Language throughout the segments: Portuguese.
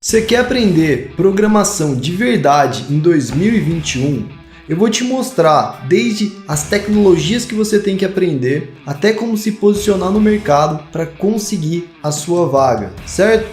Você quer aprender programação de verdade em 2021? Eu vou te mostrar desde as tecnologias que você tem que aprender até como se posicionar no mercado para conseguir a sua vaga, certo?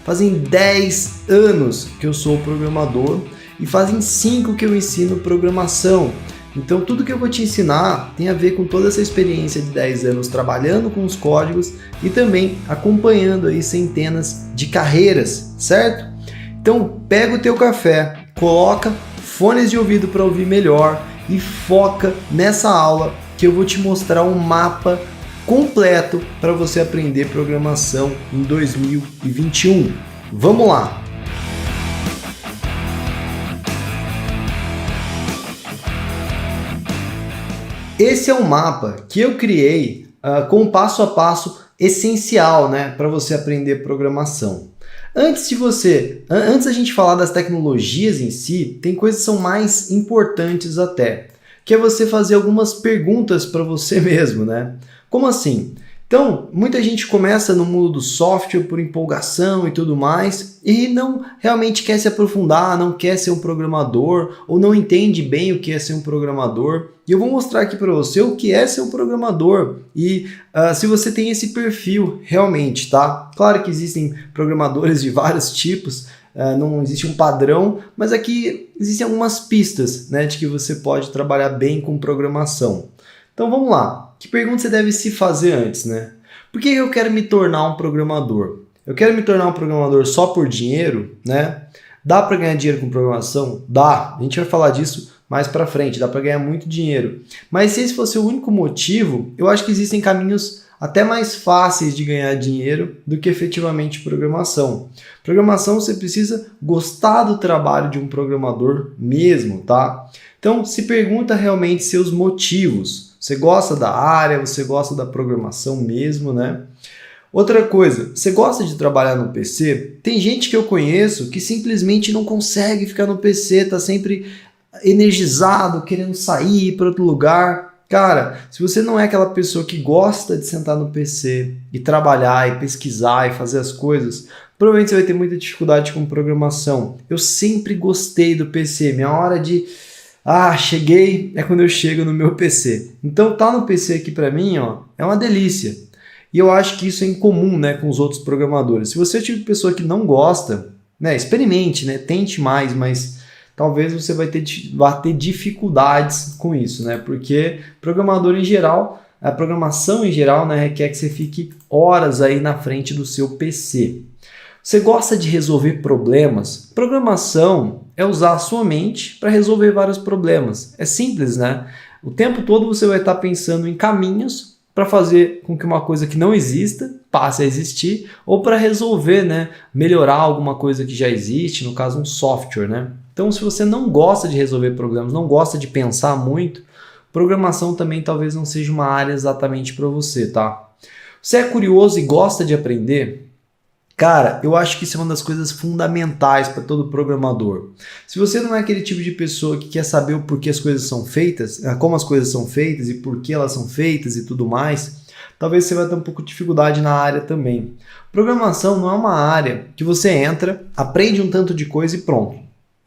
Fazem 10 anos que eu sou programador e fazem 5 que eu ensino programação. Então tudo que eu vou te ensinar tem a ver com toda essa experiência de 10 anos trabalhando com os códigos e também acompanhando aí centenas de carreiras, certo? Então pega o teu café, coloca fones de ouvido para ouvir melhor e foca nessa aula que eu vou te mostrar um mapa completo para você aprender programação em 2021. Vamos lá! Esse é um mapa que eu criei com um passo a passo essencial, para você aprender programação. Antes da gente falar das tecnologias em si, tem coisas que são mais importantes até, que é você fazer algumas perguntas para você mesmo, Como assim? Então, muita gente começa no mundo do software por empolgação e tudo mais e não realmente quer se aprofundar, não quer ser um programador ou não entende bem o que é ser um programador. E eu vou mostrar aqui para você o que é ser um programador e se você tem esse perfil realmente, tá? Claro que existem programadores de vários tipos, não existe um padrão, mas aqui existem algumas pistas, de que você pode trabalhar bem com programação. Então vamos lá. Que pergunta você deve se fazer antes, Por que eu quero me tornar um programador? Eu quero me tornar um programador só por dinheiro, Dá para ganhar dinheiro com programação? Dá. A gente vai falar disso mais para frente. Dá para ganhar muito dinheiro. Mas se esse fosse o único motivo, eu acho que existem caminhos até mais fáceis de ganhar dinheiro do que efetivamente programação. Programação você precisa gostar do trabalho de um programador mesmo, tá? Então se pergunta realmente seus motivos. Você gosta da área, você gosta da programação mesmo, Outra coisa, você gosta de trabalhar no PC? Tem gente que eu conheço que simplesmente não consegue ficar no PC, tá sempre energizado, querendo sair para outro lugar. Cara, se você não é aquela pessoa que gosta de sentar no PC e trabalhar e pesquisar e fazer as coisas, provavelmente você vai ter muita dificuldade com programação. Eu sempre gostei do PC, minha hora de... cheguei, é quando eu chego no meu PC. Então tá no PC aqui pra mim, é uma delícia. E eu acho que isso é incomum, com os outros programadores. Se você é o tipo de pessoa que não gosta, experimente, tente mais, mas talvez você vai ter dificuldades com isso, Porque programador em geral, a programação em geral, requer que você fique horas aí na frente do seu PC. Você gosta de resolver problemas? Programação é usar a sua mente para resolver vários problemas. É simples, O tempo todo você vai estar pensando em caminhos para fazer com que uma coisa que não exista passe a existir ou para resolver, melhorar alguma coisa que já existe, no caso um software, Então se você não gosta de resolver problemas, não gosta de pensar muito, programação também talvez não seja uma área exatamente para você, tá? Você é curioso e gosta de aprender? Cara, eu acho que isso é uma das coisas fundamentais para todo programador. Se você não é aquele tipo de pessoa que quer saber o porquê as coisas são feitas, como as coisas são feitas e por que elas são feitas e tudo mais, talvez você vai ter um pouco de dificuldade na área também. Programação não é uma área que você entra, aprende um tanto de coisa e pronto.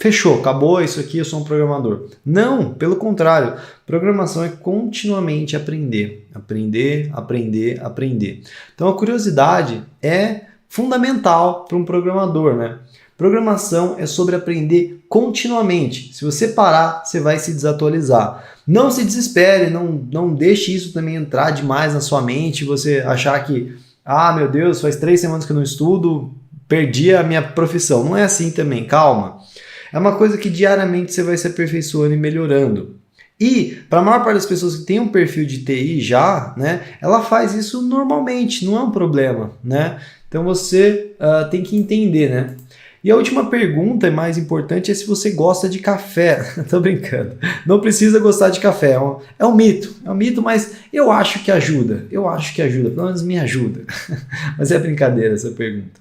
Fechou, acabou isso aqui, eu sou um programador. Não, pelo contrário. Programação é continuamente aprender. Aprender, aprender, aprender. Então a curiosidade é fundamental para um programador, Programação é sobre aprender continuamente. Se você parar, você vai se desatualizar. Não se desespere, não deixe isso também entrar demais na sua mente, você achar que, meu Deus, faz 3 semanas que eu não estudo, perdi a minha profissão. Não é assim também, calma. É uma coisa que diariamente você vai se aperfeiçoando e melhorando. E, para a maior parte das pessoas que tem um perfil de TI já, ela faz isso normalmente, não é um problema, Então você tem que entender, E a última pergunta, e mais importante, é se você gosta de café. Tô brincando. Não precisa gostar de café, é um mito, mas eu acho que ajuda, pelo menos me ajuda. Mas é brincadeira essa pergunta.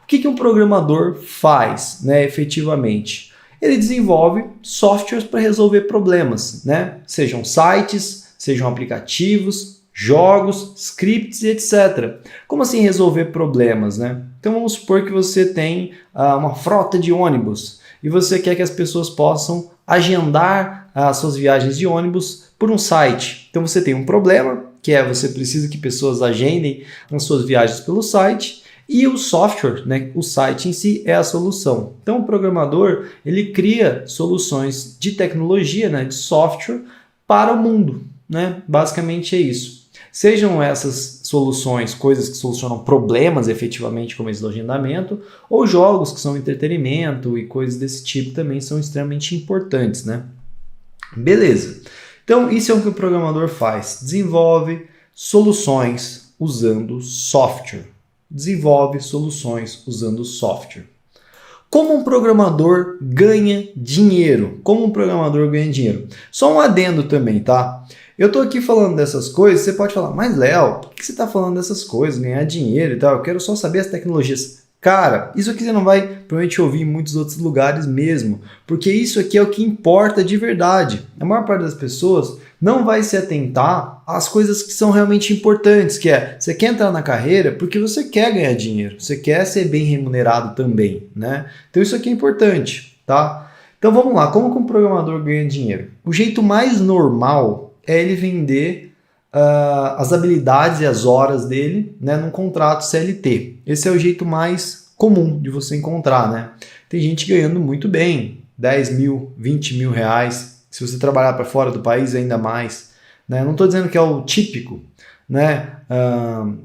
O que um programador faz, efetivamente? Ele desenvolve softwares para resolver problemas, Sejam sites, sejam aplicativos, jogos, scripts e etc. Como assim resolver problemas, Então vamos supor que você tem uma frota de ônibus e você quer que as pessoas possam agendar as suas viagens de ônibus por um site. Então você tem um problema, que é você precisa que pessoas agendem as suas viagens pelo site, e o software, né, o site em si, é a solução. Então o programador ele cria soluções de tecnologia, né, de software para o mundo, né? Basicamente é isso. Sejam essas soluções coisas que solucionam problemas efetivamente, como esse do agendamento, ou jogos que são entretenimento e coisas desse tipo também são extremamente importantes, né? Beleza. Então isso é o que o programador faz. Desenvolve soluções usando software. Desenvolve soluções usando software. Como um programador ganha dinheiro? Como um programador ganha dinheiro? Só um adendo também, tá? Eu tô aqui falando dessas coisas, você pode falar, mas Léo, por que você tá falando dessas coisas, ganhar dinheiro e tal? Eu quero só saber as tecnologias. Cara, isso aqui você não vai provavelmente ouvir em muitos outros lugares mesmo, porque isso aqui é o que importa de verdade. A maior parte das pessoas não vai se atentar às coisas que são realmente importantes, que é, você quer entrar na carreira porque você quer ganhar dinheiro, você quer ser bem remunerado também, né? Então isso aqui é importante, tá? Então vamos lá, como que um programador ganha dinheiro? O jeito mais normal é ele vender as habilidades e as horas dele, né, num contrato CLT. Esse é o jeito mais comum de você encontrar, né? Tem gente ganhando muito bem, 10 mil, 20 mil reais, se você trabalhar para fora do país ainda mais, né? Não estou dizendo que é o típico, né?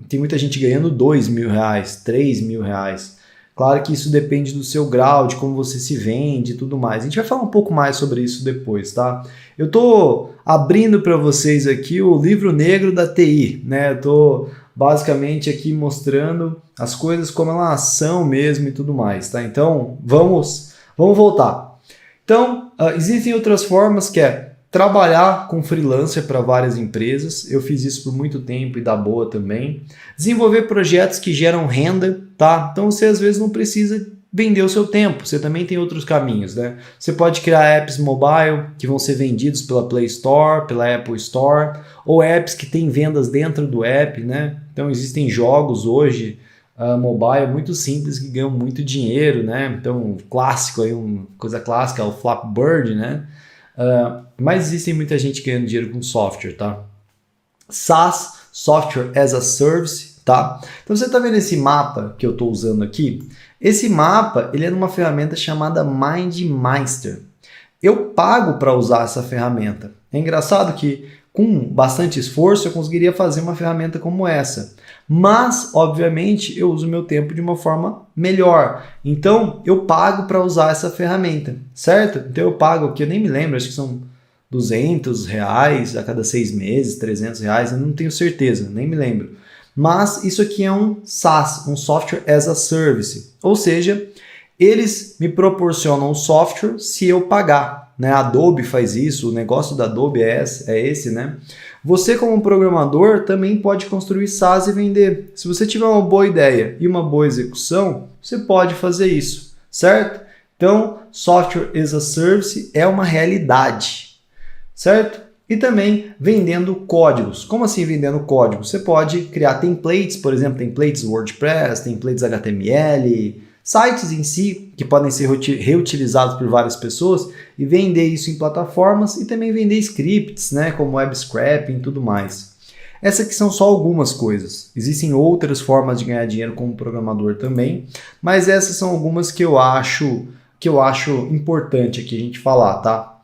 Tem muita gente ganhando 2 mil reais, 3 mil reais. Claro que isso depende do seu grau, de como você se vende e tudo mais. A gente vai falar um pouco mais sobre isso depois, tá? Eu estou abrindo para vocês aqui o livro negro da TI, né? Eu estou basicamente aqui mostrando as coisas como elas são mesmo e tudo mais, tá? Então, vamos voltar. Então, existem outras formas que é trabalhar com freelancer para várias empresas. Eu fiz isso por muito tempo e dá boa também. Desenvolver projetos que geram renda, tá? Então você às vezes não precisa vender o seu tempo, você também tem outros caminhos, né? Você pode criar apps mobile que vão ser vendidos pela Play Store, pela Apple Store, ou apps que têm vendas dentro do app, né? Então existem jogos hoje mobile muito simples que ganham muito dinheiro, né? Então clássico aí, uma coisa clássica é o Flappy Bird, né? Mas existem muita gente ganhando dinheiro com software, tá? SaaS, Software as a Service, tá? Então você está vendo esse mapa que eu estou usando aqui? Esse mapa ele é numa ferramenta chamada MindMeister. Eu pago para usar essa ferramenta. É engraçado que com bastante esforço eu conseguiria fazer uma ferramenta como essa. Mas, obviamente, eu uso meu tempo de uma forma melhor. Então, eu pago para usar essa ferramenta, certo? Então, eu pago aqui, eu nem me lembro, acho que são R$200 a cada 6 meses, R$300, eu não tenho certeza, nem me lembro. Mas isso aqui é um SaaS, um Software as a Service. Ou seja, eles me proporcionam o software se eu pagar, né? A Adobe faz isso, o negócio da Adobe é esse, né? Você como programador também pode construir SaaS e vender. Se você tiver uma boa ideia e uma boa execução, você pode fazer isso, certo? Então, Software as a Service é uma realidade, certo? E também vendendo códigos. Como assim vendendo códigos? Você pode criar templates, por exemplo, templates WordPress, templates HTML, sites em si que podem ser reutilizados por várias pessoas e vender isso em plataformas e também vender scripts, né, como web scraping e tudo mais. Essas aqui são só algumas coisas. Existem outras formas de ganhar dinheiro como programador também, mas essas são algumas que eu acho importante aqui a gente falar, tá?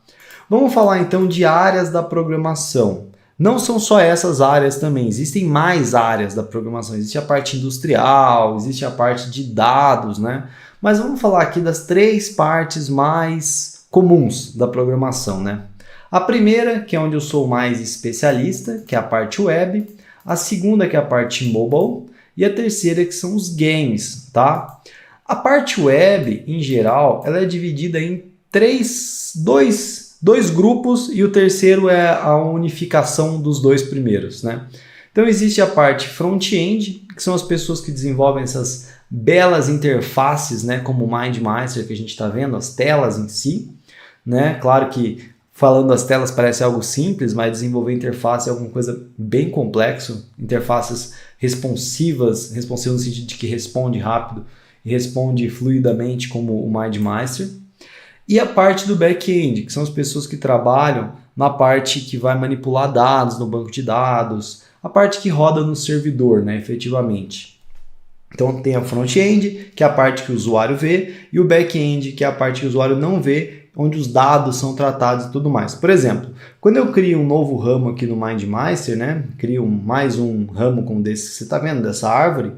Vamos falar então de áreas da programação. Não são só essas áreas também, existem mais áreas da programação. Existe a parte industrial, existe a parte de dados, né? Mas vamos falar aqui das 3 partes mais comuns da programação, né? A primeira, que é onde eu sou mais especialista, que é a parte web. A segunda, que é a parte mobile. E a terceira, que são os games, tá? A parte web, em geral, ela é dividida em dois grupos e o terceiro é a unificação dos 2 primeiros, né? Então existe a parte front-end, que são as pessoas que desenvolvem essas belas interfaces, né, como o MindMeister que a gente está vendo, as telas em si, né? Claro que falando as telas parece algo simples, mas desenvolver interface é alguma coisa bem complexo. Interfaces responsivas no sentido de que responde rápido e responde fluidamente como o MindMeister. E a parte do back-end, que são as pessoas que trabalham na parte que vai manipular dados no banco de dados, a parte que roda no servidor, né, efetivamente. Então tem a front-end, que é a parte que o usuário vê, e o back-end, que é a parte que o usuário não vê, onde os dados são tratados e tudo mais. Por exemplo, quando eu crio um novo ramo aqui no MindMeister, né, crio mais um ramo como desse que você está vendo, dessa árvore,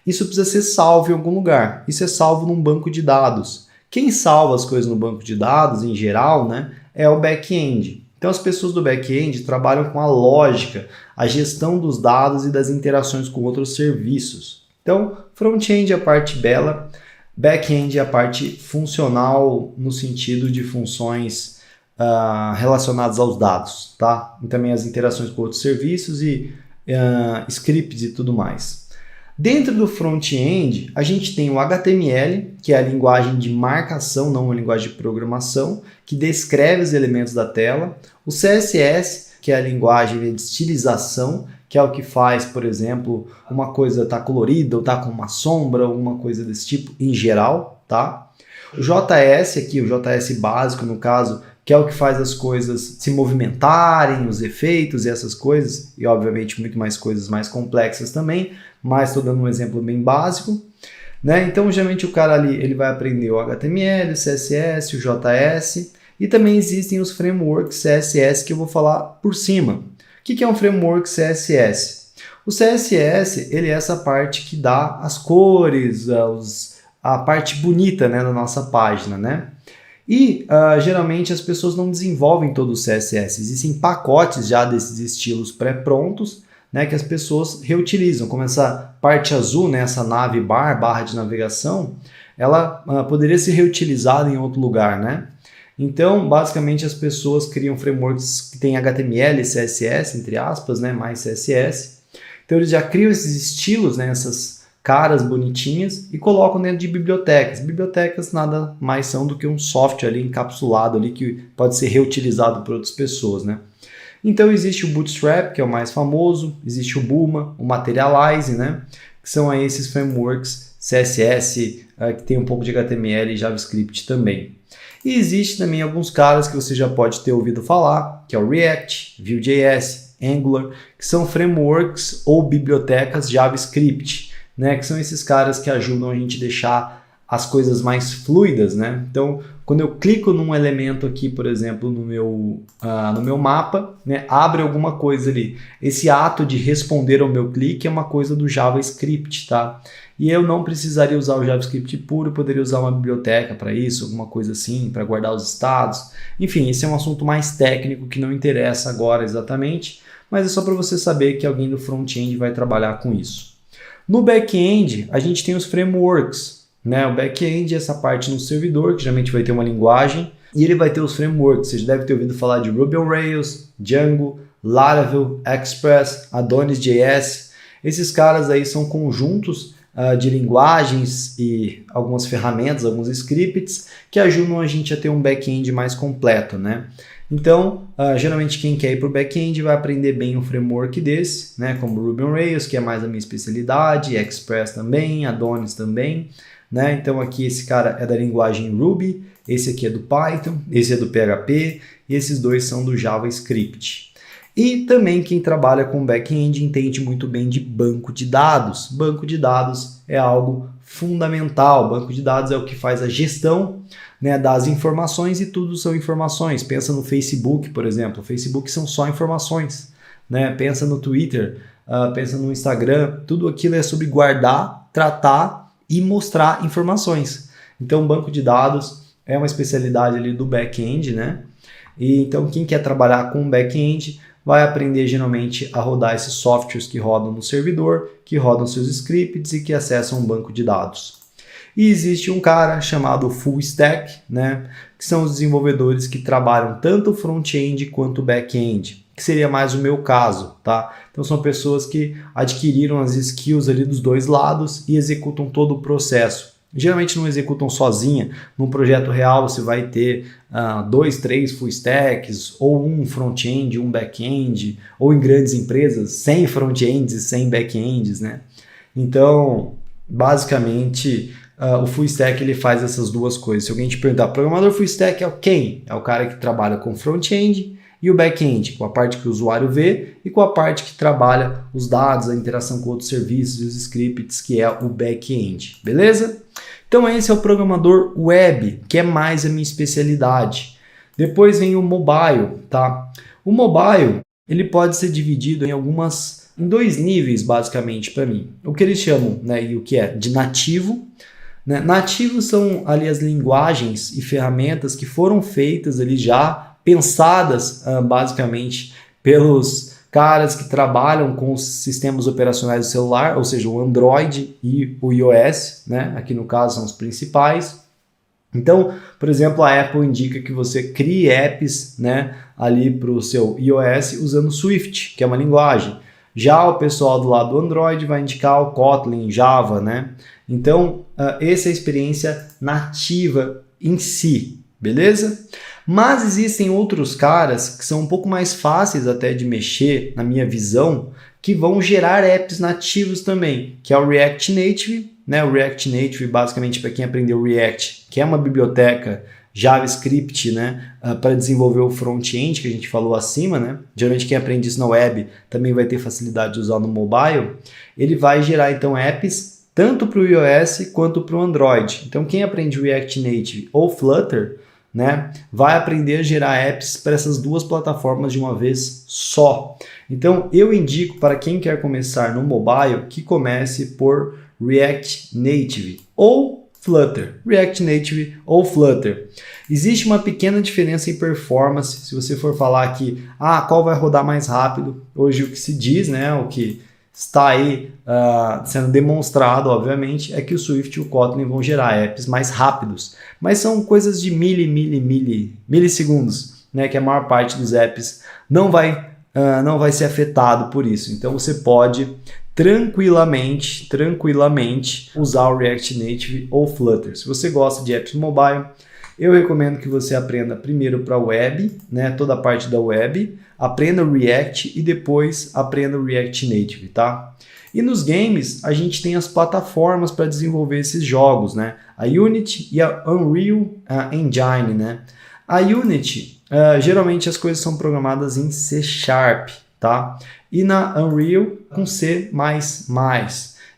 isso precisa ser salvo em algum lugar. Isso é salvo num banco de dados. Quem salva as coisas no banco de dados, em geral, né, é o back-end. Então as pessoas do back-end trabalham com a lógica, a gestão dos dados e das interações com outros serviços. Então, front-end é a parte bela, back-end é a parte funcional no sentido de funções relacionadas aos dados, tá? E também as interações com outros serviços e scripts e tudo mais. Dentro do front-end, a gente tem o HTML, que é a linguagem de marcação, não a linguagem de programação, que descreve os elementos da tela. O CSS, que é a linguagem de estilização, que é o que faz, por exemplo, uma coisa tá colorida ou tá com uma sombra, alguma coisa desse tipo em geral, tá? O JS aqui, o JS básico no caso, que é o que faz as coisas se movimentarem, os efeitos e essas coisas, e obviamente muito mais coisas mais complexas também, mas estou dando um exemplo bem básico, né? Então, geralmente o cara ali ele vai aprender o HTML, o CSS, o JS, e também existem os frameworks CSS que eu vou falar por cima. O que é um framework CSS? O CSS ele é essa parte que dá as cores, a parte bonita, né, da nossa página, né? E geralmente as pessoas não desenvolvem todo o CSS. Existem pacotes já desses estilos pré-prontos, né, que as pessoas reutilizam. Como essa parte azul, né, essa nave barra de navegação, ela poderia ser reutilizada em outro lugar, né? Então, basicamente, as pessoas criam frameworks que têm HTML e CSS, entre aspas, né, mais CSS. Então, eles já criam esses estilos, né, essas caras bonitinhas e colocam dentro de bibliotecas. Bibliotecas nada mais são do que um software ali encapsulado ali que pode ser reutilizado por outras pessoas, né? Então, existe o Bootstrap, que é o mais famoso, existe o Bulma, o Materialize, né, que são aí esses frameworks CSS que tem um pouco de HTML e JavaScript também. E existe também alguns caras que você já pode ter ouvido falar, que é o React, Vue.js, Angular, que são frameworks ou bibliotecas JavaScript, né? Que são esses caras que ajudam a gente a deixar as coisas mais fluidas, né? Então, quando eu clico num elemento aqui, por exemplo, no meu mapa, né, abre alguma coisa ali. Esse ato de responder ao meu clique é uma coisa do JavaScript, tá? E eu não precisaria usar o JavaScript puro, eu poderia usar uma biblioteca para isso, alguma coisa assim, para guardar os estados. Enfim, esse é um assunto mais técnico que não interessa agora exatamente, mas é só para você saber que alguém do front-end vai trabalhar com isso. No back-end, a gente tem os frameworks, né? O back-end é essa parte no servidor, que geralmente vai ter uma linguagem, e ele vai ter os frameworks. Você já deve ter ouvido falar de Ruby on Rails, Django, Laravel, Express, Adonis.js. Esses caras aí são conjuntos de linguagens e algumas ferramentas, alguns scripts que ajudam a gente a ter um back-end mais completo, né? Então, geralmente quem quer ir para o back-end vai aprender bem um framework desse, né? Como Ruby on Rails, que é mais a minha especialidade, Express também, Adonis também, né? Então aqui esse cara é da linguagem Ruby, esse aqui é do Python, esse é do PHP e esses dois são do JavaScript. E também quem trabalha com back-end entende muito bem de banco de dados. Banco de dados é algo fundamental. Banco de dados é o que faz a gestão, né, das informações e tudo são informações. Pensa no Facebook, por exemplo. O Facebook são só informações, né? Pensa no Twitter, pensa no Instagram. Tudo aquilo é sobre guardar, tratar e mostrar informações. Então, banco de dados é uma especialidade ali do back-end, né? E então, quem quer trabalhar com back-end vai aprender geralmente a rodar esses softwares que rodam no servidor, que rodam seus scripts e que acessam um banco de dados. E existe um cara chamado Full Stack, né, que são os desenvolvedores que trabalham tanto o front-end quanto o back-end, que seria mais o meu caso, tá? Então são pessoas que adquiriram as skills ali dos dois lados e executam todo o processo. geralmente não executam sozinha. Num projeto real você vai ter 2, 3 full stacks, ou um front-end, um back-end, ou em grandes empresas, 100 front-ends e 100 back-ends, né? Então, basicamente, o full stack ele faz essas duas coisas. Se alguém te perguntar, programador full stack é quem? É o cara que trabalha com front-end e o back-end, com a parte que o usuário vê e com a parte que trabalha os dados, a interação com outros serviços e os scripts, que é o back-end, beleza? Então esse é o programador web, que é mais a minha especialidade. Depois vem o mobile, tá? O mobile, ele pode ser dividido em dois níveis, basicamente, para mim. O que eles chamam, né, e o que é de nativo, né? Nativo são ali as linguagens e ferramentas que foram feitas ali já, pensadas basicamente pelos caras que trabalham com os sistemas operacionais do celular, ou seja, o Android e o iOS, né? Aqui no caso são os principais. Então, por exemplo, a Apple indica que você crie apps, né, ali para o seu iOS usando Swift, que é uma linguagem. Já o pessoal do lado do Android vai indicar o Kotlin, Java, né? Então, essa é a experiência nativa em si, beleza? Mas existem outros caras que são um pouco mais fáceis até de mexer, na minha visão, que vão gerar apps nativos também, que é o React Native, né? O React Native, basicamente, para quem aprendeu React, que é uma biblioteca JavaScript, né, para desenvolver o front-end, que a gente falou acima, né? Geralmente quem aprende isso na web também vai ter facilidade de usar no mobile. Ele vai gerar, então, apps tanto para o iOS quanto para o Android. Então, quem aprende React Native ou Flutter, né, vai aprender a gerar apps para essas duas plataformas de uma vez só. Então, eu indico para quem quer começar no mobile que comece por React Native ou Flutter. React Native ou Flutter. Existe uma pequena diferença em performance. Se você for falar aqui, qual vai rodar mais rápido? Hoje o que se diz, né, o que está aí sendo demonstrado, obviamente, é que o Swift e o Kotlin vão gerar apps mais rápidos. Mas são coisas de milissegundos, né, que a maior parte dos apps não vai ser afetado por isso. Então você pode tranquilamente usar o React Native ou Flutter. Se você gosta de apps mobile, eu recomendo que você aprenda primeiro para web, né, toda a parte da web, aprenda o React e depois aprenda o React Native, tá? E nos games, a gente tem as plataformas para desenvolver esses jogos, né? A Unity e a Unreal Engine, né? A Unity, geralmente as coisas são programadas em C#, tá? E na Unreal com C++.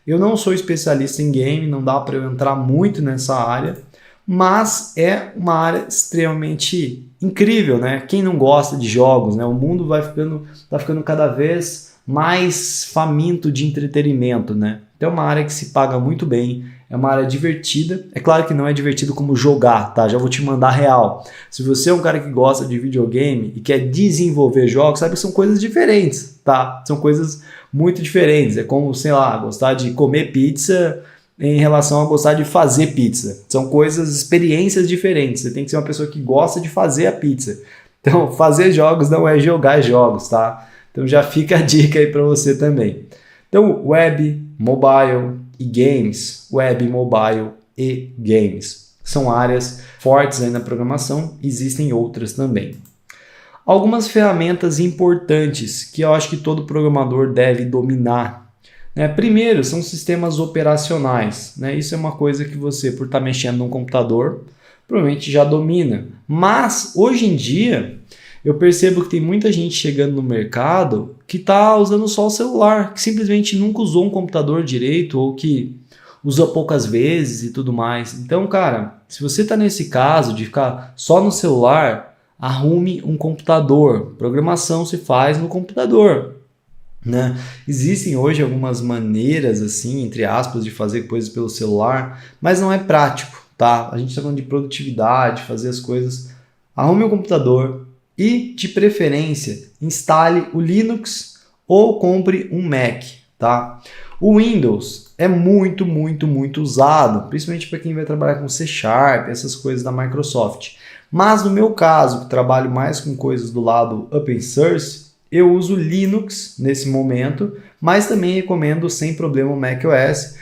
Eu não sou especialista em game, não dá para eu entrar muito nessa área, mas é uma área extremamente incrível, né? Quem não gosta de jogos, né? O mundo tá ficando cada vez mais faminto de entretenimento, né? Então é uma área que se paga muito bem, é uma área divertida. É claro que não é divertido como jogar, tá? Já vou te mandar real. Se você é um cara que gosta de videogame e quer desenvolver jogos, sabe que são coisas diferentes, tá? São coisas muito diferentes. É como, sei lá, gostar de comer pizza em relação a gostar de fazer pizza. São experiências diferentes. Você tem que ser uma pessoa que gosta de fazer a pizza. Então, fazer jogos não é jogar jogos, tá? Então já fica a dica aí para você também. Então, web, mobile e games. Web, mobile e games. São áreas fortes aí na programação, existem outras também. Algumas ferramentas importantes que eu acho que todo programador deve dominar. Primeiro, são sistemas operacionais. Isso é uma coisa que você, por estar mexendo num computador, provavelmente já domina. Mas, hoje em dia, eu percebo que tem muita gente chegando no mercado que está usando só o celular, que simplesmente nunca usou um computador direito ou que usa poucas vezes e tudo mais. Então, cara, se você está nesse caso de ficar só no celular, arrume um computador. Programação se faz no computador. Existem hoje algumas maneiras, assim, entre aspas, de fazer coisas pelo celular, mas não é prático, tá? A gente está falando de produtividade, fazer as coisas. Arrume um computador e, de preferência, instale o Linux ou compre um Mac, tá? O Windows é muito usado, principalmente para quem vai trabalhar com C#, essas coisas da Microsoft. Mas no meu caso, que trabalho mais com coisas do lado open source, eu uso Linux nesse momento, mas também recomendo sem problema o macOS.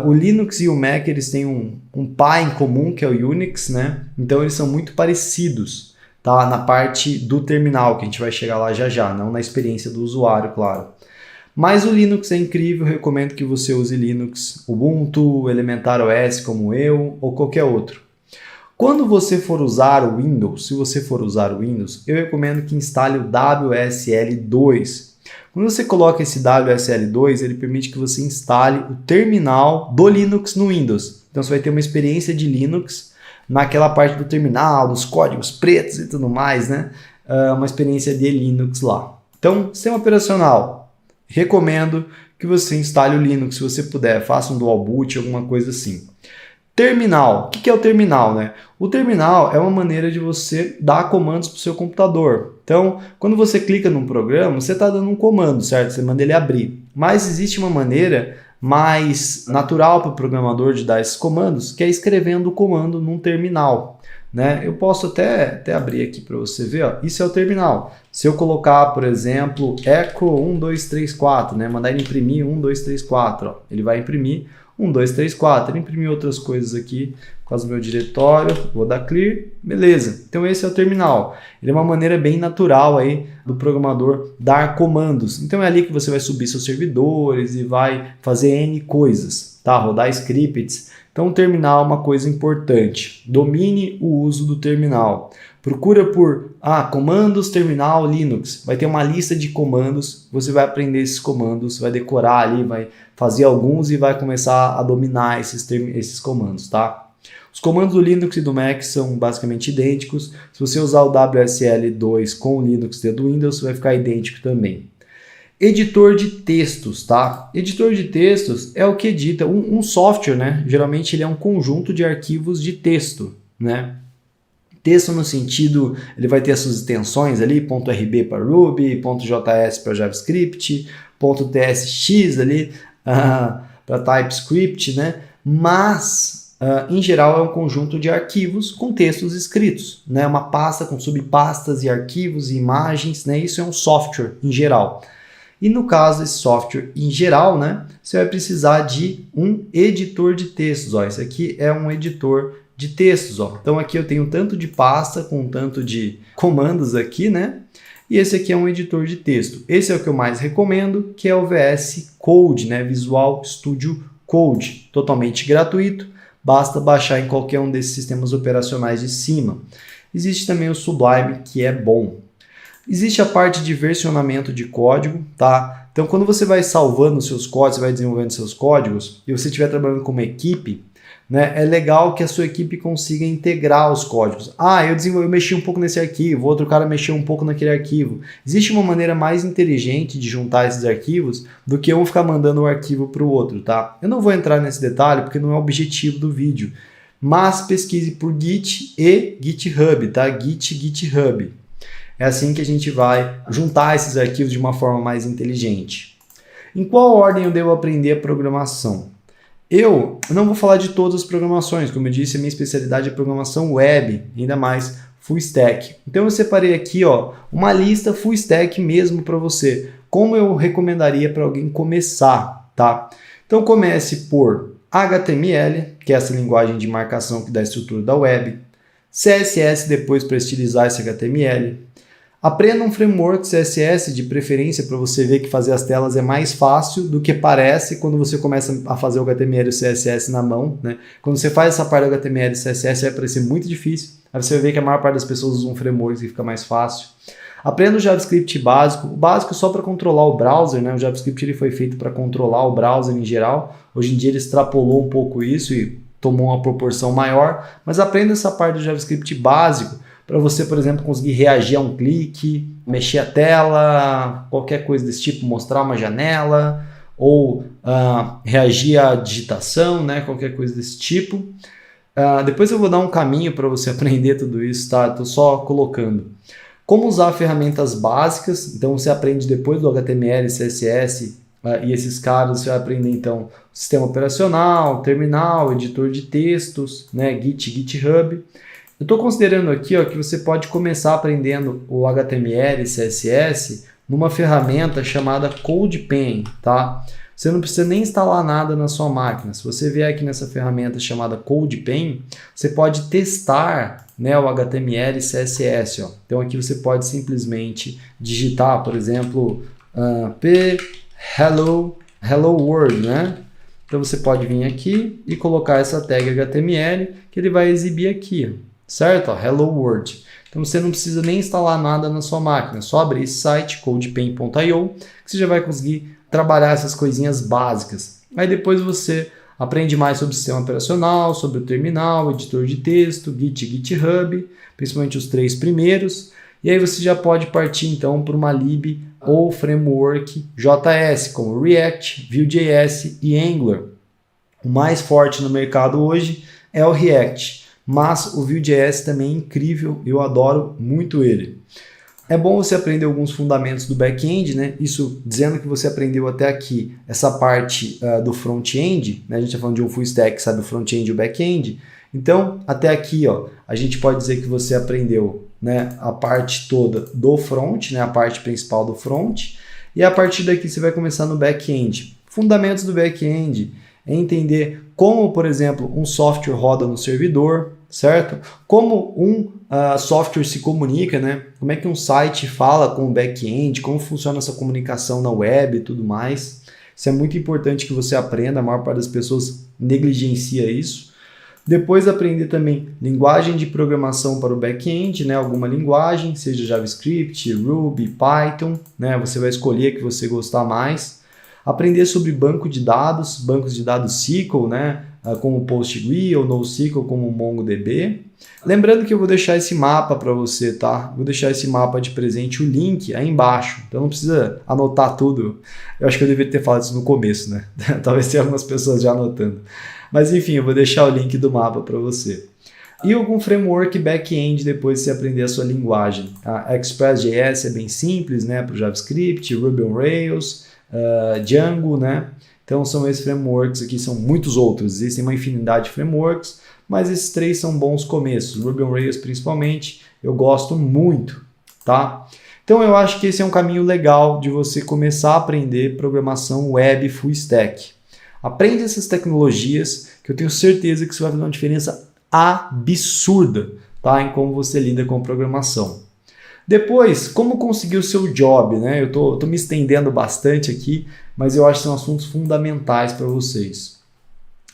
O Linux e o Mac eles têm um pai em comum, que é o Unix, né? Então eles são muito parecidos, tá? Na parte do terminal, que a gente vai chegar lá já já, não na experiência do usuário, claro. Mas o Linux é incrível, recomendo que você use Linux, Ubuntu, Elementar OS como eu, ou qualquer outro. Quando você for usar o Windows, se você for usar o Windows, eu recomendo que instale o WSL2. Quando você coloca esse WSL2, ele permite que você instale o terminal do Linux no Windows. Então você vai ter uma experiência de Linux naquela parte do terminal, dos códigos pretos e tudo mais, né? Uma experiência de Linux lá. Então, sistema operacional, recomendo que você instale o Linux se você puder, faça um dual boot, alguma coisa assim. Terminal. O que é o terminal, né? O terminal é uma maneira de você dar comandos para o seu computador. Então, quando você clica num programa, você está dando um comando, certo? Você manda ele abrir. Mas existe uma maneira mais natural para o programador de dar esses comandos, que é escrevendo o comando num terminal, né? Eu posso até abrir aqui para você ver, ó. Isso é o terminal. Se eu colocar, por exemplo, echo 1, 2, 3, 4, né? Mandar ele imprimir 1, 2, 3, 4, ó. Ele vai imprimir 1, 2, 3, 4. Ele imprimiu outras coisas aqui com o meu diretório. Vou dar clear. Beleza. Então esse é o terminal. Ele é uma maneira bem natural aí do programador dar comandos. Então é ali que você vai subir seus servidores e vai fazer N coisas, tá? Rodar scripts. Então o terminal é uma coisa importante. Domine o uso do terminal. Procura por comandos terminal Linux. Vai ter uma lista de comandos. Você vai aprender esses comandos, vai decorar ali, vai fazer alguns e vai começar a dominar esses comandos, tá? Os comandos do Linux e do Mac são basicamente idênticos. Se você usar o WSL2 com o Linux e do Windows, vai ficar idêntico também. Editor de textos, tá? Editor de textos é o que edita um software, né? Geralmente ele é um conjunto de arquivos de texto, né? Texto no sentido, ele vai ter as suas extensões ali, .rb para Ruby, .js para JavaScript, .tsx ali para TypeScript, né? Mas, em geral, é um conjunto de arquivos com textos escritos, né? Uma pasta com subpastas e arquivos e imagens, né? Isso é um software em geral. E no caso desse software em geral, né? Você vai precisar de um editor de textos. Ó, esse aqui é um editor de textos, ó. Então aqui eu tenho tanto de pasta com tanto de comandos aqui, né? E esse aqui é um editor de texto. Esse é o que eu mais recomendo, que é o VS Code, né? Visual Studio Code, totalmente gratuito. Basta baixar em qualquer um desses sistemas operacionais de cima. Existe também o Sublime, que é bom. Existe a parte de versionamento de código, tá? Então quando você vai salvando os seus códigos, você vai desenvolvendo seus códigos, e você estiver trabalhando com uma equipe, né, é legal que a sua equipe consiga integrar os códigos. Eu mexi um pouco nesse arquivo, outro cara mexeu um pouco naquele arquivo. Existe uma maneira mais inteligente de juntar esses arquivos do que um ficar mandando um arquivo para o outro, tá? Eu não vou entrar nesse detalhe porque não é o objetivo do vídeo, mas pesquise por Git e GitHub, tá? GitHub. É assim que a gente vai juntar esses arquivos de uma forma mais inteligente. Em qual ordem eu devo aprender a programação? Eu não vou falar de todas as programações, como eu disse, a minha especialidade é programação web, ainda mais full stack. Então eu separei aqui, ó, uma lista full stack mesmo para você, como eu recomendaria para alguém começar, tá? Então comece por HTML, que é essa linguagem de marcação que dá a estrutura da web, CSS depois para estilizar esse HTML. Aprenda um framework CSS de preferência para você ver que fazer as telas é mais fácil do que parece quando você começa a fazer o HTML e o CSS na mão, né? Quando você faz essa parte do HTML e CSS vai parecer muito difícil, aí você vai ver que a maior parte das pessoas usam um framework e fica mais fácil. Aprenda o JavaScript básico, o básico só para controlar o browser, né? O JavaScript ele foi feito para controlar o browser em geral, hoje em dia ele extrapolou um pouco isso e tomou uma proporção maior, mas aprenda essa parte do JavaScript básico, para você, por exemplo, conseguir reagir a um clique, mexer a tela, qualquer coisa desse tipo, mostrar uma janela, ou reagir à digitação, né? Qualquer coisa desse tipo. Depois eu vou dar um caminho para você aprender tudo isso, tá? Estou só colocando. Como usar ferramentas básicas, então você aprende depois do HTML, CSS e esses caras, você vai aprender então sistema operacional, terminal, editor de textos, né? GitHub. Eu estou considerando aqui, ó, que você pode começar aprendendo o HTML e CSS numa ferramenta chamada CodePen, tá? você não precisa nem instalar nada na sua máquina. Se você vier aqui nessa ferramenta chamada CodePen, você pode testar, né, o HTML e CSS. Ó. Então aqui você pode simplesmente digitar, por exemplo, hello world, né? Então você pode vir aqui e colocar essa tag HTML que ele vai exibir aqui, ó, certo? Ó, hello world. Então você não precisa nem instalar nada na sua máquina, só abrir esse site, codepen.io, que você já vai conseguir trabalhar essas coisinhas básicas. Aí depois você aprende mais sobre o sistema operacional, sobre o terminal, editor de texto, Git e GitHub, principalmente os 3 primeiros. E aí você já pode partir então para uma lib ou framework JS, como React, Vue.js e Angular. O mais forte no mercado hoje é o React, mas o Vue.js também é incrível, eu adoro muito ele. É bom você aprender alguns fundamentos do back-end, né? Isso dizendo que você aprendeu até aqui essa parte do front-end, né? A gente está falando de um full stack, sabe o front-end e o back-end. Então, até aqui, ó, a gente pode dizer que você aprendeu, né, a parte toda do front, né, a parte principal do front, e a partir daqui você vai começar no back-end. Fundamentos do back-end é entender como, por exemplo, um software roda no servidor, certo? Como um software se comunica, né? Como é que um site fala com o back-end, como funciona essa comunicação na web e tudo mais. Isso é muito importante que você aprenda, a maior parte das pessoas negligencia isso. Depois aprender também linguagem de programação para o back-end, né? Alguma linguagem, seja JavaScript, Ruby, Python, né? Você vai escolher a que você gostar mais. Aprender sobre bancos de dados SQL, né? Como PostgreSQL ou NoSQL como MongoDB. Lembrando que eu vou deixar esse mapa para você, tá? Vou deixar esse mapa de presente, o link aí embaixo. Então não precisa anotar tudo. Eu acho que eu deveria ter falado isso no começo, né? Talvez tenha algumas pessoas já anotando. Mas enfim, eu vou deixar o link do mapa para você. E algum framework back-end depois de você aprender a sua linguagem. A Express.js é bem simples, né? Para o JavaScript, Ruby on Rails, Django, né? Então são esses frameworks aqui, são muitos outros, existem uma infinidade de frameworks, mas esses 3 são bons começos, Ruby on Rails principalmente, eu gosto muito, tá? Então eu acho que esse é um caminho legal de você começar a aprender programação web full stack. Aprende essas tecnologias que eu tenho certeza que isso vai fazer uma diferença absurda, tá? Em como você lida com programação. Depois, como conseguir o seu job, né? Eu tô me estendendo bastante aqui, mas eu acho que são assuntos fundamentais para vocês.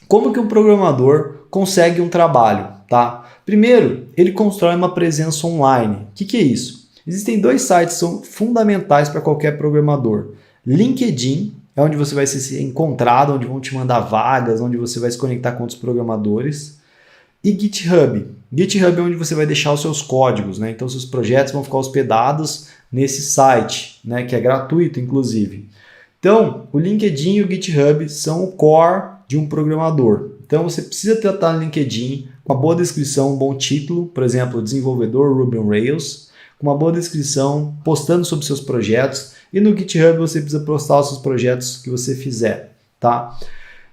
Como que um programador consegue um trabalho, tá? Primeiro, ele constrói uma presença online. O que é isso? Existem 2 sites que são fundamentais para qualquer programador. LinkedIn, é onde você vai ser encontrado, onde vão te mandar vagas, onde você vai se conectar com outros programadores. E GitHub. GitHub é onde você vai deixar os seus códigos, né? Então, seus projetos vão ficar hospedados nesse site, né? Que é gratuito, inclusive. Então, o LinkedIn e o GitHub são o core de um programador. Então, você precisa tratar no LinkedIn com uma boa descrição, um bom título, por exemplo, desenvolvedor Ruby on Rails, com uma boa descrição, postando sobre seus projetos. E no GitHub você precisa postar os seus projetos que você fizer, tá?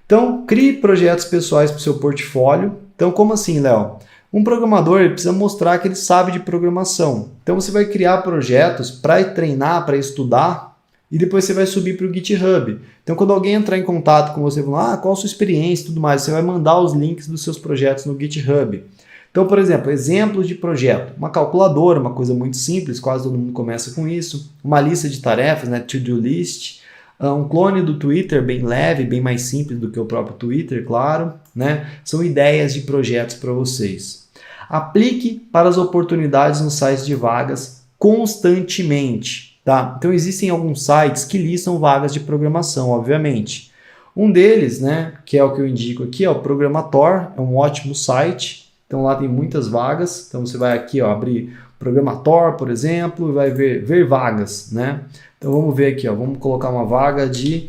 Então, crie projetos pessoais para o seu portfólio. Então, como assim, Léo? Um programador ele precisa mostrar que ele sabe de programação. Então, você vai criar projetos para treinar, para estudar, e depois você vai subir para o GitHub. Então, quando alguém entrar em contato com você, falar, qual a sua experiência e tudo mais, você vai mandar os links dos seus projetos no GitHub. Então, por exemplo, exemplos de projeto. Uma calculadora, uma coisa muito simples, quase todo mundo começa com isso. Uma lista de tarefas, né, to-do list. Um clone do Twitter, bem leve, bem mais simples do que o próprio Twitter, claro, né? São ideias de projetos para vocês. Aplique para as oportunidades nos sites de vagas constantemente, tá? Então existem alguns sites que listam vagas de programação, obviamente. Um deles, né, que é o que eu indico aqui, é o Programator, é um ótimo site. Então lá tem muitas vagas. Então você vai aqui, ó, abrir Programator, por exemplo, e vai ver vagas, né? Então vamos ver aqui, ó, vamos colocar uma vaga de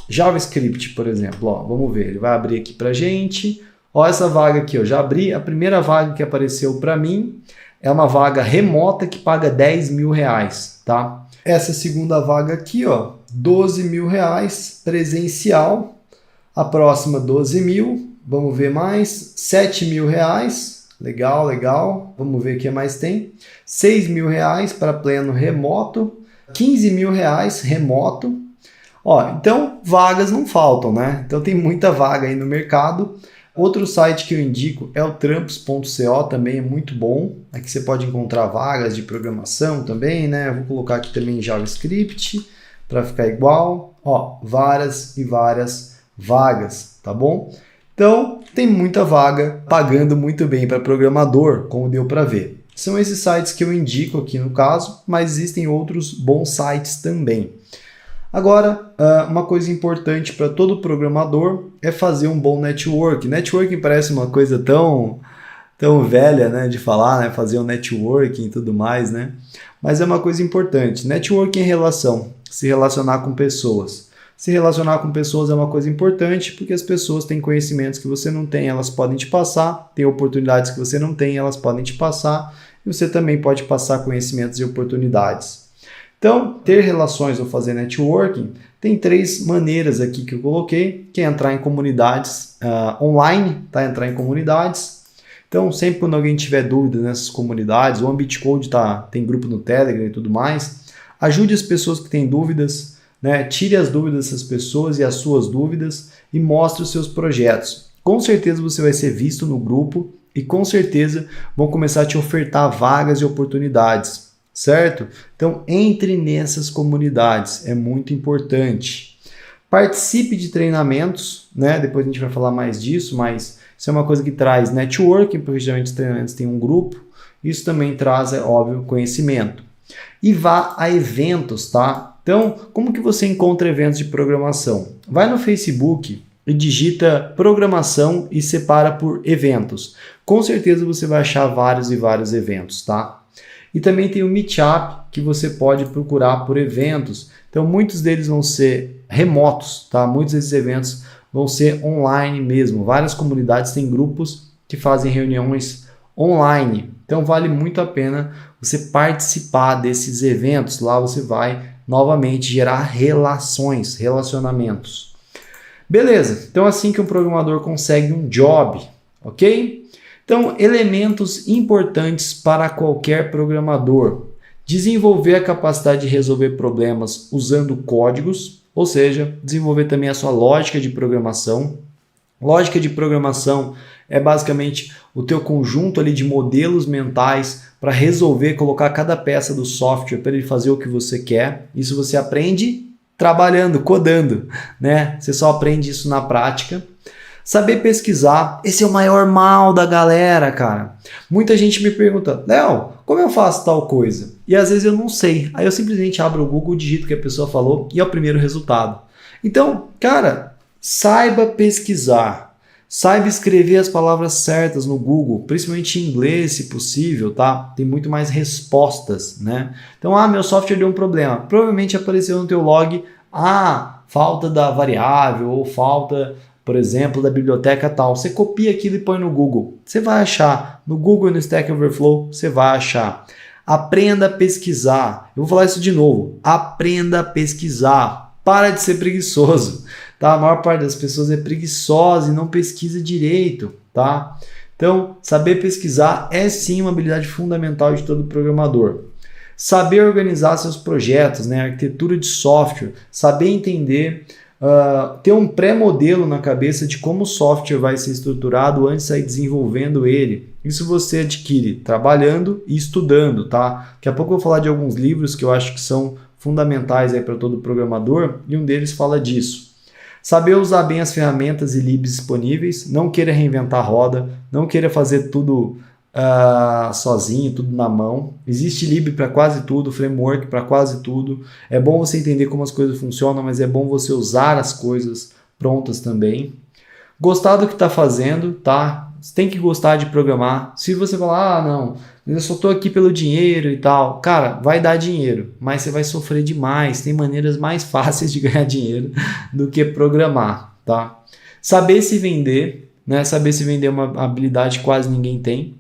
JavaScript, por exemplo. Ó, vamos ver, ele vai abrir aqui para gente. Ó, essa vaga aqui, ó, já abri. A primeira vaga que apareceu para mim é uma vaga remota que paga R$10.000, tá? Essa segunda vaga aqui, ó, R$12.000 presencial. A próxima 12.000. Vamos ver mais, R$7.000. Legal, legal. Vamos ver o que mais tem. R$6.000 para pleno remoto. R$15.000 remoto. Ó, então vagas não faltam, né? Então tem muita vaga aí no mercado. Outro site que eu indico é o trampos.co, também é muito bom. Aqui você pode encontrar vagas de programação também, né? Eu vou colocar aqui também JavaScript para ficar igual. Ó, várias e várias vagas, tá bom? Então, tem muita vaga pagando muito bem para programador, como deu para ver. São esses sites que eu indico aqui no caso, mas existem outros bons sites também. Agora, uma coisa importante para todo programador é fazer um bom network. Networking parece uma coisa tão velha, né, de falar, né, fazer um networking e tudo mais, né? Mas é uma coisa importante. Networking é relação, se relacionar com pessoas. Se relacionar com pessoas é uma coisa importante porque as pessoas têm conhecimentos que você não tem, elas podem te passar, têm oportunidades que você não tem, elas podem te passar, e você também pode passar conhecimentos e oportunidades. Então, ter relações ou fazer networking, tem 3 maneiras aqui que eu coloquei, que é entrar em comunidades online, tá? Entrar em comunidades. Então, sempre quando alguém tiver dúvidas nessas comunidades, o AmbitCode tem grupo no Telegram e tudo mais, ajude as pessoas que têm dúvidas, né? Tire as dúvidas dessas pessoas e as suas dúvidas e mostre os seus projetos. Com certeza você vai ser visto no grupo e com certeza vão começar a te ofertar vagas e oportunidades. Certo? Então, entre nessas comunidades, é muito importante. Participe de treinamentos, né? Depois a gente vai falar mais disso, mas isso é uma coisa que traz networking, porque geralmente os treinamentos têm um grupo. Isso também traz, é óbvio, conhecimento. E vá a eventos, tá? Então, como que você encontra eventos de programação? Vai no Facebook e digita programação e separa por eventos. Com certeza você vai achar vários e vários eventos, tá? E também tem o Meetup, que você pode procurar por eventos. Então, muitos deles vão ser remotos, tá? Muitos desses eventos vão ser online mesmo. Várias comunidades têm grupos que fazem reuniões online. Então, vale muito a pena você participar desses eventos. Lá você vai, novamente, gerar relacionamentos. Beleza, então assim que um programador consegue um job, ok? Então, elementos importantes para qualquer programador. Desenvolver a capacidade de resolver problemas usando códigos, ou seja, desenvolver também a sua lógica de programação. Lógica de programação é basicamente o teu conjunto ali de modelos mentais para resolver, colocar cada peça do software para ele fazer o que você quer. Isso você aprende trabalhando, codando, né? Você só aprende isso na prática. Saber pesquisar, esse é o maior mal da galera, cara. Muita gente me pergunta, Léo, como eu faço tal coisa? E às vezes eu não sei. Aí eu simplesmente abro o Google, digito o que a pessoa falou e é o primeiro resultado. Então, cara, saiba pesquisar. Saiba escrever as palavras certas no Google, principalmente em inglês, se possível, tá? Tem muito mais respostas, né? Então, meu software deu um problema. Provavelmente apareceu no teu log, falta da variável ou falta, por exemplo, da biblioteca tal. Você copia aquilo e põe no Google. Você vai achar. No Google e no Stack Overflow, você vai achar. Aprenda a pesquisar. Eu vou falar isso de novo. Aprenda a pesquisar. Para de ser preguiçoso. Tá? A maior parte das pessoas é preguiçosa e não pesquisa direito. Tá? Então, saber pesquisar é sim uma habilidade fundamental de todo programador. Saber organizar seus projetos, né? Arquitetura de software. Saber entender... ter um pré-modelo na cabeça de como o software vai ser estruturado antes de sair desenvolvendo ele. Isso você adquire trabalhando e estudando, tá? Daqui a pouco eu vou falar de alguns livros que eu acho que são fundamentais para todo programador e um deles fala disso. Saber usar bem as ferramentas e libs disponíveis, não queira reinventar a roda, não queira fazer tudo sozinho, tudo na mão. Existe lib para quase tudo, framework para quase tudo. É bom você entender como as coisas funcionam, mas é bom você usar as coisas prontas também. Gostar do que está fazendo, tá? Você tem que gostar de programar. Se você falar, não, eu só estou aqui pelo dinheiro e tal, cara, vai dar dinheiro, mas você vai sofrer demais. Tem maneiras mais fáceis de ganhar dinheiro do que programar, tá? Saber se vender, né? Saber se vender é uma habilidade que quase ninguém tem.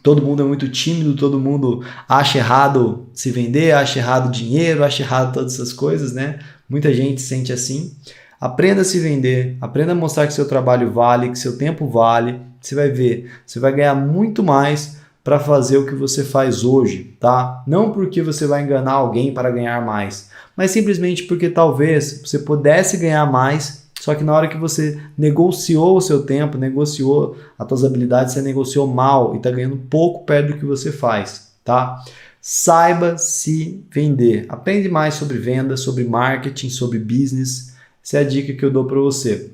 Todo mundo é muito tímido, todo mundo acha errado se vender, acha errado dinheiro, acha errado todas essas coisas, né? Muita gente se sente assim. Aprenda a se vender, aprenda a mostrar que seu trabalho vale, que seu tempo vale. Você vai ver, você vai ganhar muito mais para fazer o que você faz hoje, tá? Não porque você vai enganar alguém para ganhar mais, mas simplesmente porque talvez você pudesse ganhar mais, só que na hora que você negociou o seu tempo, negociou as suas habilidades, você negociou mal e está ganhando pouco perto do que você faz, tá? Saiba se vender. Aprende mais sobre venda, sobre marketing, sobre business. Essa é a dica que eu dou para você.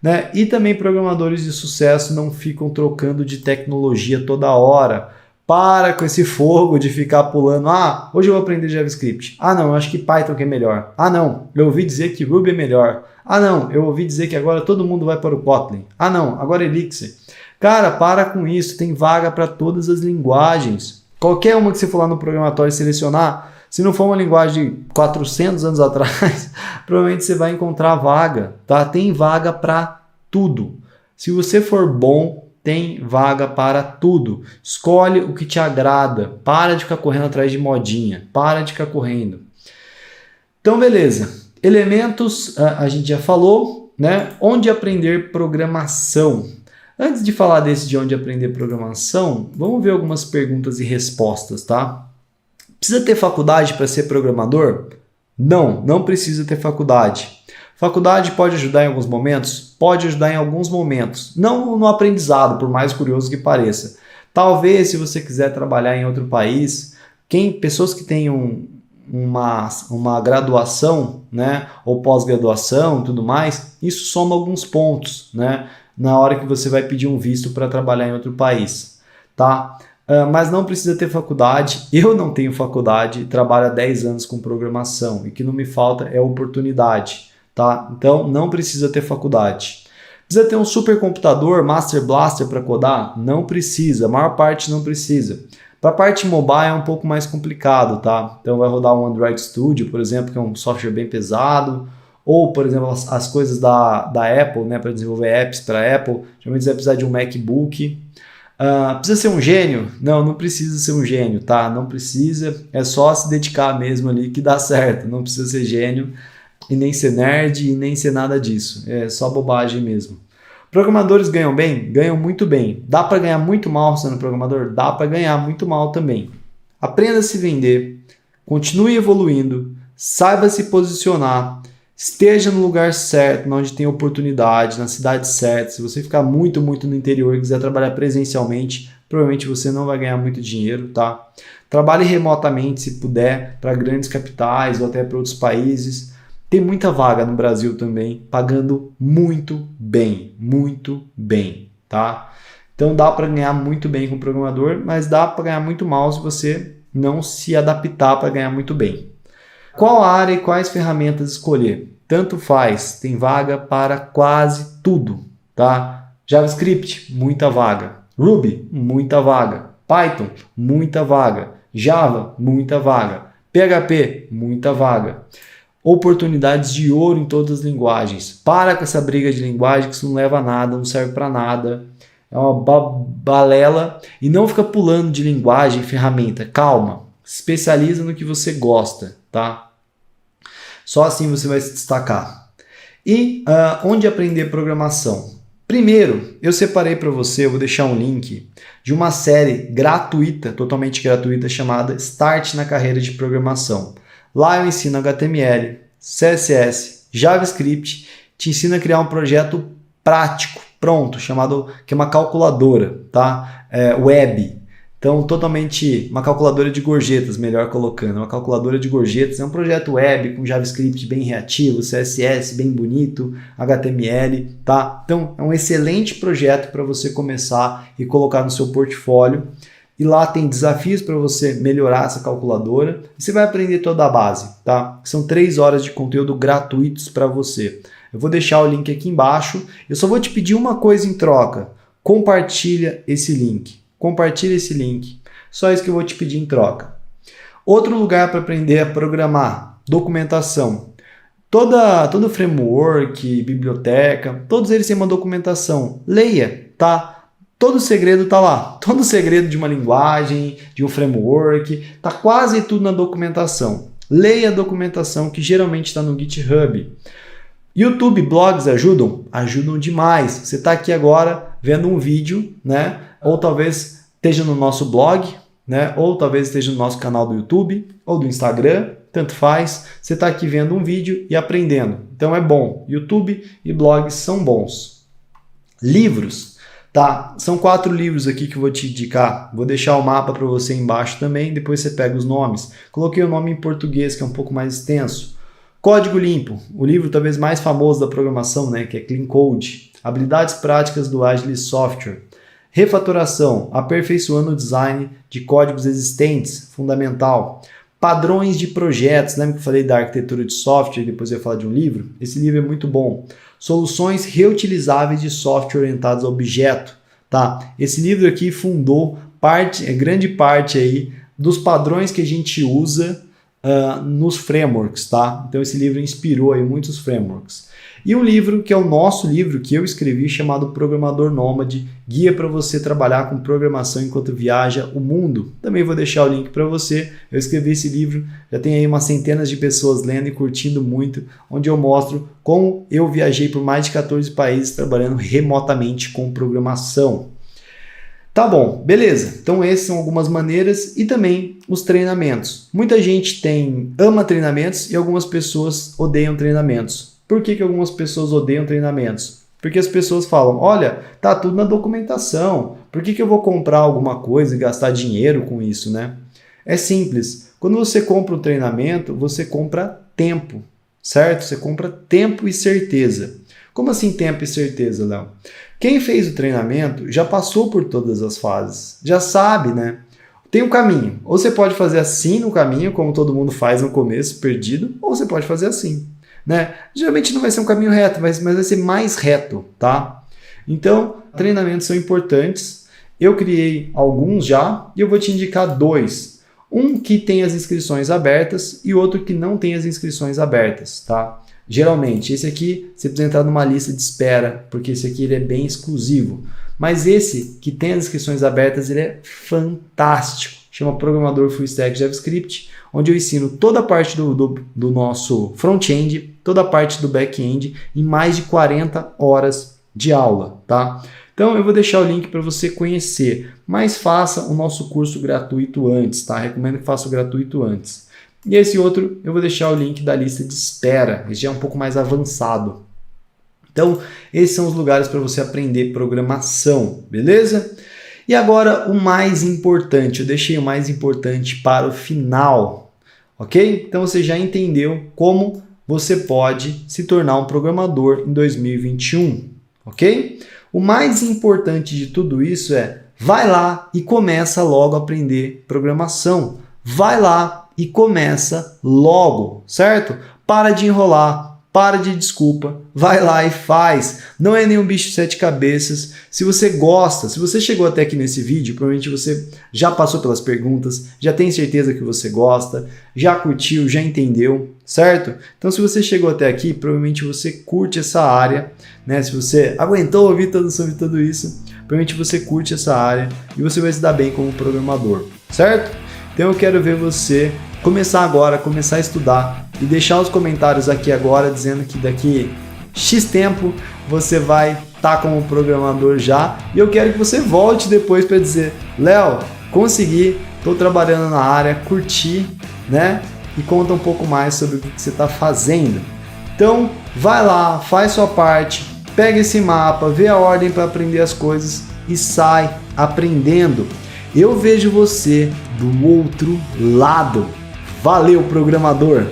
Né? E também programadores de sucesso não ficam trocando de tecnologia toda hora. Para com esse fogo de ficar pulando. Ah, hoje eu vou aprender JavaScript. Ah, não, eu acho que Python que é melhor. Ah, não, eu ouvi dizer que Ruby é melhor. Ah, não, eu ouvi dizer que agora todo mundo vai para o Kotlin. Ah, não, agora é Elixir. Cara, para com isso. Tem vaga para todas as linguagens. Qualquer uma que você for lá no programatório selecionar, se não for uma linguagem de 400 anos atrás, provavelmente você vai encontrar vaga, tá? Tem vaga para tudo. Se você for bom, tem vaga para tudo. Escolhe o que te agrada. Para de ficar correndo atrás de modinha. Para de ficar correndo. Então, beleza. Elementos, a gente já falou, né? Onde aprender programação. Antes de falar desse de onde aprender programação, vamos ver algumas perguntas e respostas, tá? Precisa ter faculdade para ser programador? Não, não precisa ter faculdade. Faculdade pode ajudar em alguns momentos? Pode ajudar em alguns momentos. Não no aprendizado, por mais curioso que pareça. Talvez, se você quiser trabalhar em outro país, pessoas que tenham uma graduação, né, ou pós-graduação e tudo mais, isso soma alguns pontos, né, na hora que você vai pedir um visto para trabalhar em outro país, tá? Mas não precisa ter faculdade. Eu não tenho faculdade, trabalho há 10 anos com programação e o que não me falta é oportunidade, tá? Então não precisa ter faculdade. Precisa ter um supercomputador, Master Blaster para codar? Não precisa, a maior parte não precisa. Para a parte mobile é um pouco mais complicado, tá? Então vai rodar um Android Studio, por exemplo, que é um software bem pesado, ou, por exemplo, as coisas da Apple, né, para desenvolver apps para Apple, geralmente você vai precisar de um MacBook. Precisa ser um gênio? Não, não precisa ser um gênio, tá? Não precisa, é só se dedicar mesmo ali que dá certo. Não precisa ser gênio e nem ser nerd e nem ser nada disso. É só bobagem mesmo. Programadores ganham bem? Ganham muito bem. Dá para ganhar muito mal sendo programador? Dá para ganhar muito mal também. Aprenda a se vender, continue evoluindo, saiba se posicionar, esteja no lugar certo, onde tem oportunidade, na cidade certa. Se você ficar muito no interior e quiser trabalhar presencialmente, provavelmente você não vai ganhar muito dinheiro, tá? Trabalhe remotamente, se puder, para grandes capitais ou até para outros países. Tem muita vaga no Brasil também, pagando muito bem, tá? Então dá para ganhar muito bem com o programador, mas dá para ganhar muito mal se você não se adaptar para ganhar muito bem. Qual área e quais ferramentas escolher? Tanto faz, tem vaga para quase tudo, tá? JavaScript, muita vaga. Ruby, muita vaga. Python, muita vaga. Java, muita vaga. PHP, muita vaga. Oportunidades de ouro em todas as linguagens. Para com essa briga de linguagem que isso não leva a nada, não serve para nada. É uma balela. E não fica pulando de linguagem e ferramenta. Calma. Se especializa no que você gosta, tá? Só assim você vai se destacar. E onde aprender programação? Primeiro, eu separei para você, eu vou deixar um link de uma série gratuita, totalmente gratuita, chamada Start na Carreira de Programação. Lá eu ensino HTML, CSS, JavaScript, te ensino a criar um projeto prático, pronto, chamado, que é uma calculadora, tá? Web. Então, totalmente uma calculadora de gorjetas, melhor colocando. Uma calculadora de gorjetas é um projeto web com JavaScript bem reativo, CSS bem bonito, HTML, tá? Então, é um excelente projeto para você começar e colocar no seu portfólio. E lá tem desafios para você melhorar essa calculadora. E você vai aprender toda a base, tá? São 3 horas de conteúdo gratuitos para você. Eu vou deixar o link aqui embaixo. Eu só vou te pedir uma coisa em troca. Compartilha esse link. Compartilha esse link. Só isso que eu vou te pedir em troca. Outro lugar para aprender a programar. Documentação. Todo framework, biblioteca, todos eles têm uma documentação. Leia, tá? Todo o segredo está lá. Todo o segredo de uma linguagem, de um framework, está quase tudo na documentação. Leia a documentação que geralmente está no GitHub. YouTube, blogs ajudam? Ajudam demais. Você está aqui agora vendo um vídeo, né? Ou talvez esteja no nosso blog, né? Ou talvez esteja no nosso canal do YouTube ou do Instagram, tanto faz. Você está aqui vendo um vídeo e aprendendo. Então é bom. YouTube e blogs são bons. Livros, tá? São 4 livros aqui que eu vou te indicar. Vou deixar o mapa para você embaixo também, depois você pega os nomes. Coloquei o nome em português, que é um pouco mais extenso. Código Limpo, o livro talvez mais famoso da programação, né? Que é Clean Code. Habilidades práticas do Agile Software. Refatoração, aperfeiçoando o design de códigos existentes, fundamental. Padrões de projetos, lembra que eu falei da arquitetura de software e depois eu ia falar de um livro? Esse livro é muito bom. Soluções reutilizáveis de software orientados a objeto, tá? Esse livro aqui fundou grande parte aí dos padrões que a gente usa nos frameworks, tá? Então esse livro inspirou aí muitos frameworks. E um livro que é o nosso livro que eu escrevi chamado Programador Nômade, guia para você trabalhar com programação enquanto viaja o mundo. Também vou deixar o link para você. Eu escrevi esse livro, já tem aí umas centenas de pessoas lendo e curtindo muito, onde eu mostro como eu viajei por mais de 14 países trabalhando remotamente com programação. Tá bom, beleza. Então essas são algumas maneiras e também os treinamentos. Muita gente ama treinamentos e algumas pessoas odeiam treinamentos. Por que algumas pessoas odeiam treinamentos? Porque as pessoas falam, olha, tá tudo na documentação, por que eu vou comprar alguma coisa e gastar dinheiro com isso, né? É simples, quando você compra um treinamento, você compra tempo, certo? Você compra tempo e certeza. Como assim tempo e certeza, Léo? Quem fez o treinamento já passou por todas as fases, já sabe, né? Tem um caminho, ou você pode fazer assim no caminho, como todo mundo faz no começo, perdido, ou você pode fazer assim. Né? Geralmente não vai ser um caminho reto, mas vai ser mais reto, tá? Então, treinamentos são importantes. Eu criei alguns já e eu vou te indicar 2. Um que tem as inscrições abertas e outro que não tem as inscrições abertas, tá? Geralmente, esse aqui você precisa entrar numa lista de espera, porque esse aqui ele é bem exclusivo. Mas esse que tem as inscrições abertas, ele é fantástico. Chama Programador Full Stack JavaScript, onde eu ensino toda a parte do nosso front-end, toda a parte do back-end em mais de 40 horas de aula, tá? Então eu vou deixar o link para você conhecer, mas faça o nosso curso gratuito antes, tá? Recomendo que faça o gratuito antes. E esse outro eu vou deixar o link da lista de espera, esse já é um pouco mais avançado. Então esses são os lugares para você aprender programação, beleza? E agora o mais importante, eu deixei o mais importante para o final, ok? Então você já entendeu como você pode se tornar um programador em 2021, ok? O mais importante de tudo isso é, vai lá e começa logo a aprender programação. Vai lá e começa logo, certo? Para de enrolar. Para de desculpa, vai lá e faz. Não é nenhum bicho de 7 cabeças. Se você gosta, se você chegou até aqui nesse vídeo, provavelmente você já passou pelas perguntas, já tem certeza que você gosta, já curtiu, já entendeu, certo? Então se você chegou até aqui, provavelmente você curte essa área, né? Se você aguentou ouvir sobre tudo isso, provavelmente você curte essa área e você vai se dar bem como programador, certo? Então eu quero ver você começar agora, começar a estudar e deixar os comentários aqui agora dizendo que daqui X tempo você vai estar como programador já. E eu quero que você volte depois para dizer, Léo, consegui, estou trabalhando na área, curti, né? E conta um pouco mais sobre o que você está fazendo. Então vai lá, faz sua parte, pega esse mapa, vê a ordem para aprender as coisas e sai aprendendo. Eu vejo você do outro lado. Valeu, programador!